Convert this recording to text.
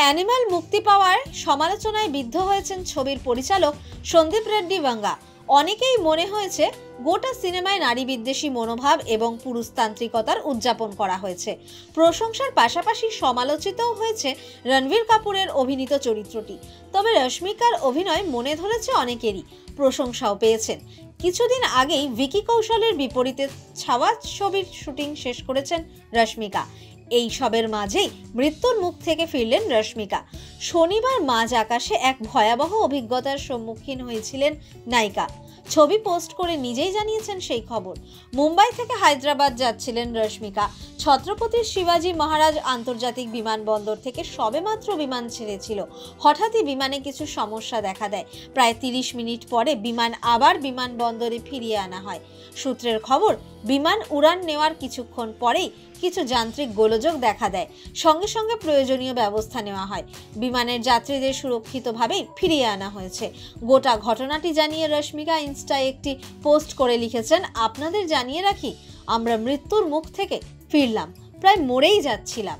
Animal মুক্তি পাওয়ার সমালোচনায় বিদ্ধ হয়েছেন ছবির পরিচালক সন্দীপ রেড্ডি বাঙ্গা। অনেকেই মনে হয়েছে গোটা সিনেমায় নারী বিদ্বেষী মনোভাব এবং পুরুষতান্ত্রিকতার উদযাপন করা হয়েছে। প্রশংসার পাশাপাশি সমালোচিতও হয়েছে রণবীর কাপুরের অভিনীত চরিত্রটি। তবে রশ্মিকার অভিনয় মনে ধরেছে অনেকেরই, প্রশংসাও পেয়েছেন। কিছুদিন আগেই ভিকি কৌশলের বিপরীতে ছাওয়া ছবির শুটিং শেষ করেছেন রশ্মিকা। এই সবের মাঝেই মৃত্যুর মুখ থেকে ফিরলেন রশ্মিকা। শনিবার মাঝ আকাশে এক ভয়াবহ অভিজ্ঞতার সম্মুখীন হয়েছিলেন নায়িকা। ছবি পোস্ট করে নিজেই জানিয়েছেন সেই খবর। মুম্বাই থেকে হায়দ্রাবাদ যাচ্ছিলেন রশ্মিকা। ছত্রপতি শিবাজি মহারাজ আন্তর্জাতিক বিমানবন্দর থেকে সবেমাত্র বিমান ছেড়েছিল। হঠাৎই বিমানে কিছু সমস্যা দেখা দেয়। প্রায় 30 মিনিট পরে বিমান আবার বিমানবন্দরে ফিরিয়ে আনা হয়। সূত্রের খবর, বিমান উড়ান নেওয়ার কিছুক্ষণ পরেই কিছু যান্ত্রিক গোলযোগ দেখা দেয়। সঙ্গে সঙ্গে প্রয়োজনীয় ব্যবস্থা নেওয়া হয়। বিমানের যাত্রীদের সুরক্ষিতভাবে ফিরিয়ে আনা হয়েছে। গোটা ঘটনাটি জানিয়ে রশ্মিকা ইনস্টায় একটি পোস্ট করে লিখেছেন, আপনাদের জানিয়ে রাখি, আমরা মৃত্যুর মুখ থেকে ফিরলাম, প্রায় মরেই যাচ্ছিলাম।